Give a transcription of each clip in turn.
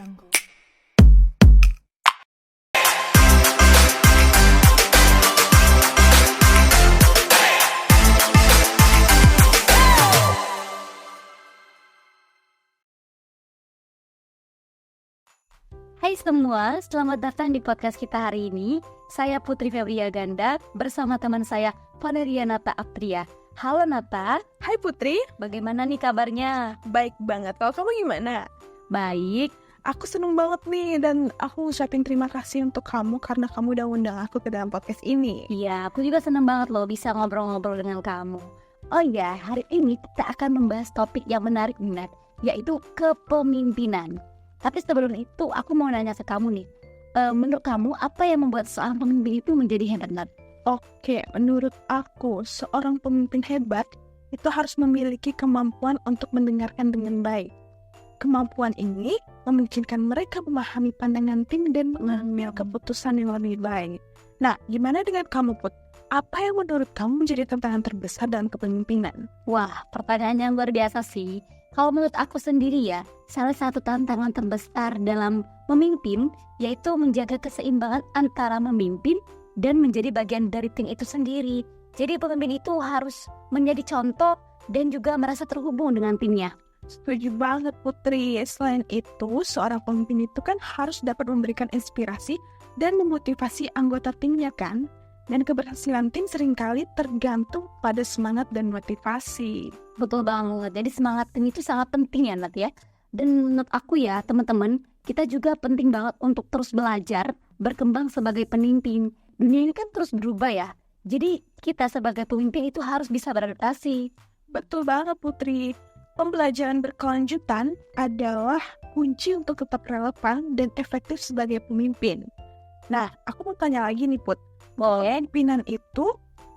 Jungle. Hai semua, selamat datang di podcast kita hari ini. Saya Putri Febria Ganda bersama teman saya Valeria Nata Apria. Halo Nata, Hai Putri, bagaimana nih kabarnya? baik banget. Kalau kamu gimana? Baik, Aku seneng banget nih dan aku ngucapin terima kasih untuk kamu karena kamu udah undang aku ke dalam podcast ini. iya aku juga senang banget loh bisa ngobrol-ngobrol dengan kamu. Oh iya, hari ini kita akan membahas topik yang menarik nih Nat, yaitu kepemimpinan. Tapi sebelum itu aku mau nanya ke kamu nih, menurut kamu apa yang membuat seorang pemimpin itu menjadi hebat Nat? Oke, menurut aku seorang pemimpin hebat itu harus memiliki kemampuan untuk mendengarkan dengan baik. Kemampuan ini memungkinkan mereka memahami pandangan tim dan mengambil keputusan yang lebih baik. Nah, gimana dengan kamu Put? Apa yang menurut kamu menjadi tantangan terbesar dalam kepemimpinan? Wah, pertanyaan yang luar biasa sih. Kalau menurut aku sendiri ya, salah satu tantangan terbesar dalam memimpin yaitu menjaga keseimbangan antara memimpin dan menjadi bagian dari tim itu sendiri. Jadi pemimpin itu harus menjadi contoh dan juga merasa terhubung dengan timnya. Setuju banget Putri. Selain itu, seorang pemimpin itu kan harus dapat memberikan inspirasi dan memotivasi anggota timnya kan? Dan keberhasilan tim seringkali tergantung pada semangat dan motivasi. Betul banget, jadi semangat tim itu sangat penting ya Nat ya. Dan menurut aku ya teman-teman, kita juga penting banget untuk terus belajar, berkembang sebagai pemimpin. Dunia ini kan terus berubah ya, jadi kita sebagai pemimpin itu harus bisa beradaptasi. Betul banget Putri. Pembelajaran berkelanjutan adalah kunci untuk tetap relevan dan efektif sebagai pemimpin. Nah, aku mau tanya lagi nih Put. Boleh? Kepemimpinan itu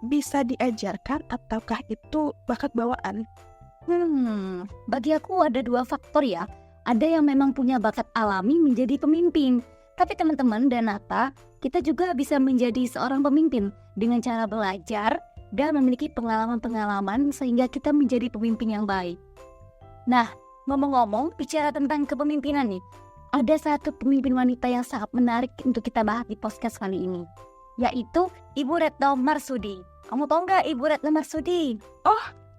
bisa diajarkan ataukah itu bakat bawaan? Bagi aku ada dua faktor ya. Ada yang memang punya bakat alami menjadi pemimpin. Tapi teman-teman dan Nata, kita juga bisa menjadi seorang pemimpin dengan cara belajar dan memiliki pengalaman-pengalaman sehingga kita menjadi pemimpin yang baik. Nah, ngomong-ngomong bicara tentang kepemimpinan nih, ada satu pemimpin wanita yang sangat menarik untuk kita bahas di podcast kali ini, yaitu Ibu Retno Marsudi. Kamu tahu nggak Ibu Retno Marsudi?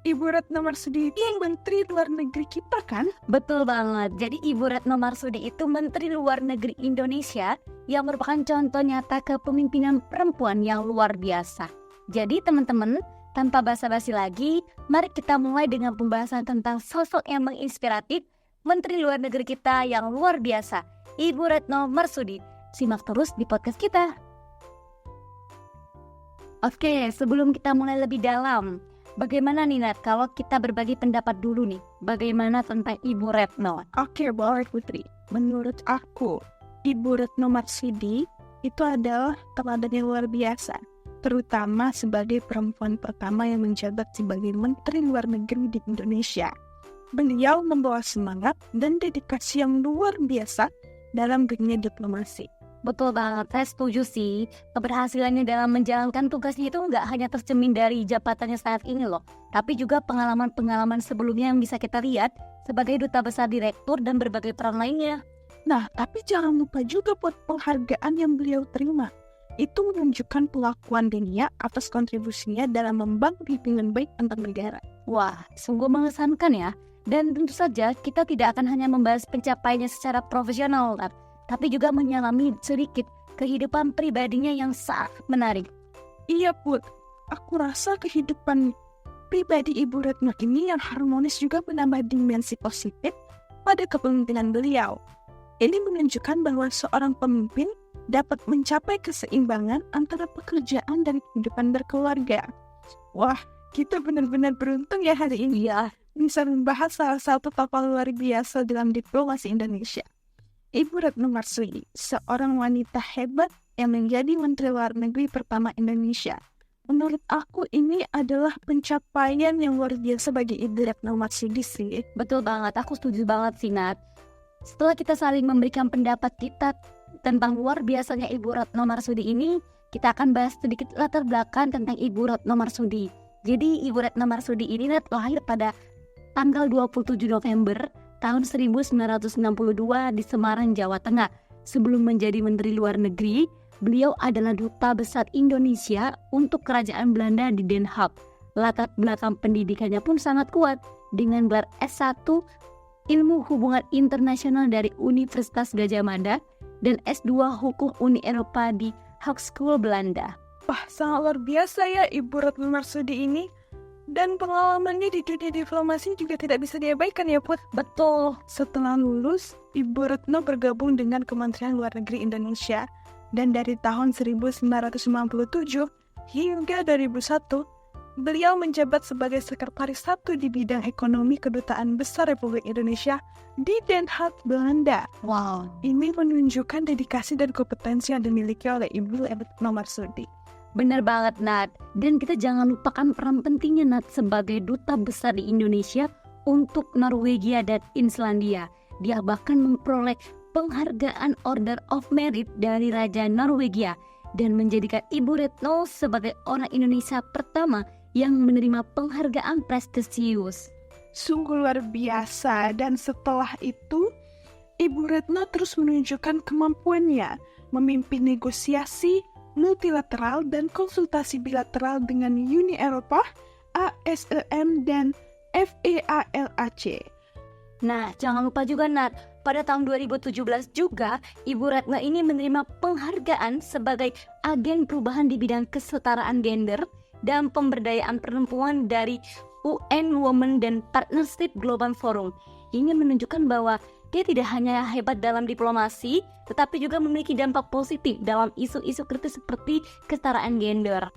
Ibu Retno Marsudi yang Menteri Luar Negeri kita kan? Betul banget. Jadi Ibu Retno Marsudi itu Menteri Luar Negeri Indonesia yang merupakan contoh nyata kepemimpinan perempuan yang luar biasa. Jadi teman-teman, tanpa basa-basi lagi, mari kita mulai dengan pembahasan tentang sosok yang menginspiratif Menteri Luar Negeri kita yang luar biasa, Ibu Retno Marsudi. Simak terus di podcast kita. Oke, sebelum kita mulai lebih dalam, bagaimana nih Nat kalau kita berbagi pendapat dulu nih, bagaimana tentang Ibu Retno? Oke, boleh Putri. Menurut aku, Ibu Retno Marsudi itu adalah teladan yang luar biasa, terutama sebagai perempuan pertama yang menjabat sebagai Menteri Luar Negeri di Indonesia. Beliau membawa semangat dan dedikasi yang luar biasa dalam dunia diplomasi. Betul banget, saya setuju sih. Keberhasilannya dalam menjalankan tugasnya itu nggak hanya tercermin dari jabatannya saat ini loh, tapi juga pengalaman-pengalaman sebelumnya yang bisa kita lihat sebagai duta besar direktur dan berbagai peran lainnya. Nah, tapi jangan lupa juga buat penghargaan yang beliau terima. Itu menunjukkan pengakuan dunia atas kontribusinya dalam membangun hubungan baik antar negara. Wah, sungguh mengesankan ya. Dan tentu saja kita tidak akan hanya membahas pencapaiannya secara profesional, tapi juga menyelami sedikit kehidupan pribadinya yang sangat menarik. Iya Put, aku rasa kehidupan pribadi Ibu Retno ini yang harmonis juga menambah dimensi positif pada kepemimpinan beliau. Ini menunjukkan bahwa seorang pemimpin dapat mencapai keseimbangan antara pekerjaan dan kehidupan berkeluarga. Wah, kita benar-benar beruntung ya hari ini ya bisa membahas salah satu tokoh luar biasa dalam diplomasi Indonesia. Ibu Retno Marsudi, seorang wanita hebat yang menjadi Menteri Luar Negeri pertama Indonesia. Menurut aku ini adalah pencapaian yang luar biasa bagi Ibu Retno Marsudi sih. Betul banget, aku setuju banget sih Nat. Setelah kita saling memberikan pendapat kita tentang luar biasanya Ibu Retno Marsudi ini, kita akan bahas sedikit latar belakang tentang Ibu Retno Marsudi. Jadi Ibu Retno Marsudi ini lahir pada tanggal 27 November tahun 1962 di Semarang, Jawa Tengah. Sebelum menjadi Menteri Luar Negeri, beliau adalah Duta Besar Indonesia untuk Kerajaan Belanda di Den Haag. Latar belakang pendidikannya pun sangat kuat dengan gelar S1 Ilmu Hubungan Internasional dari Universitas Gadjah Mada dan S2 Hukum Uni Eropa di Hogeschool Belanda. Wah, sangat luar biasa ya Ibu Retno Marsudi ini. Dan pengalamannya di dunia diplomasi juga tidak bisa diabaikan ya Put. Betul. Setelah lulus, Ibu Retno bergabung dengan Kementerian Luar Negeri Indonesia. Dan dari tahun 1997 hingga 2001, beliau menjabat sebagai Sekretaris 1 di bidang ekonomi Kedutaan Besar Republik Indonesia di Den Haag, Belanda. Wow. Ini menunjukkan dedikasi dan kompetensi yang dimiliki oleh Ibu Retno Marsudi. Benar banget, Nat. Dan kita jangan lupakan peran pentingnya, Nat, sebagai Duta Besar di Indonesia untuk Norwegia dan Islandia. Dia bahkan memperoleh penghargaan Order of Merit dari Raja Norwegia dan menjadikan Ibu Retno sebagai orang Indonesia pertama yang menerima penghargaan prestisius. Sungguh luar biasa, dan setelah itu Ibu Retno terus menunjukkan kemampuannya memimpin negosiasi multilateral dan konsultasi bilateral dengan Uni Eropa, ASEM, dan FEALAC. Nah, jangan lupa juga, Nat, pada tahun 2017 juga Ibu Retno ini menerima penghargaan sebagai agen perubahan di bidang kesetaraan gender dan pemberdayaan perempuan dari UN Women dan Partnership Global Forum. Ini menunjukkan bahwa dia tidak hanya hebat dalam diplomasi, tetapi juga memiliki dampak positif dalam isu-isu kritis seperti kesetaraan gender.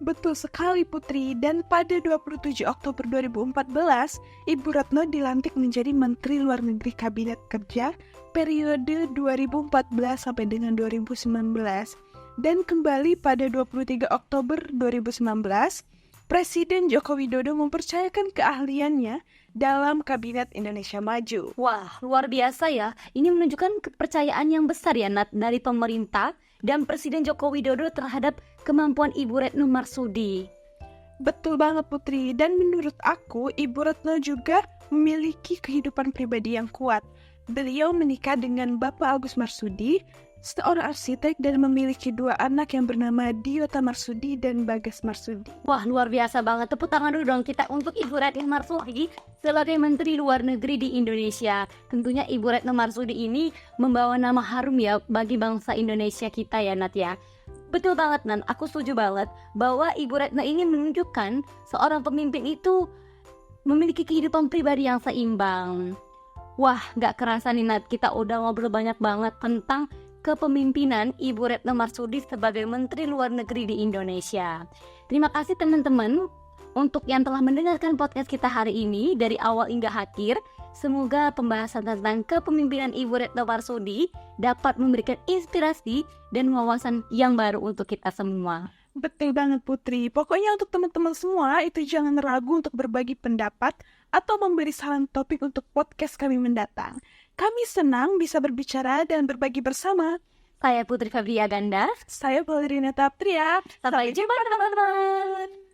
Betul sekali Putri, dan pada 27 Oktober 2014, Ibu Retno dilantik menjadi Menteri Luar Negeri Kabinet Kerja periode 2014 sampai dengan 2019. Dan kembali pada 23 Oktober 2019, Presiden Joko Widodo mempercayakan keahliannya dalam Kabinet Indonesia Maju. Wah, luar biasa ya. Ini menunjukkan kepercayaan yang besar ya, Nat, dari pemerintah dan Presiden Joko Widodo terhadap kemampuan Ibu Retno Marsudi. Betul banget Putri, dan menurut aku Ibu Retno juga memiliki kehidupan pribadi yang kuat. Beliau menikah dengan Bapak Agus Marsudi, seorang arsitek, dan memiliki 2 anak yang bernama Diota Marsudi dan Bagas Marsudi. Wah, luar biasa banget. Tepuk tangan dulu dong kita untuk Ibu Retno Marsudi sebagai Menteri Luar Negeri di Indonesia. Tentunya Ibu Retno Marsudi ini membawa nama harum ya bagi bangsa Indonesia kita ya, Nat ya. Betul banget, Nan. Aku setuju banget bahwa Ibu Retno ini menunjukkan seorang pemimpin itu memiliki kehidupan pribadi yang seimbang. Wah, gak kerasa nih, Nat, kita udah ngobrol banyak banget tentang kepemimpinan Ibu Retno Marsudi sebagai Menteri Luar Negeri di Indonesia. Terima kasih teman-teman untuk yang telah mendengarkan podcast kita hari ini dari awal hingga akhir. Semoga pembahasan tentang kepemimpinan Ibu Retno Marsudi dapat memberikan inspirasi dan wawasan yang baru untuk kita semua. Betul banget Putri. Pokoknya untuk teman-teman semua itu jangan ragu untuk berbagi pendapat atau memberi saran topik untuk podcast kami mendatang. Kami senang bisa berbicara dan berbagi bersama. Saya Putri Febria Ganda. Saya Valerina Taptria. Sampai jumpa teman-teman.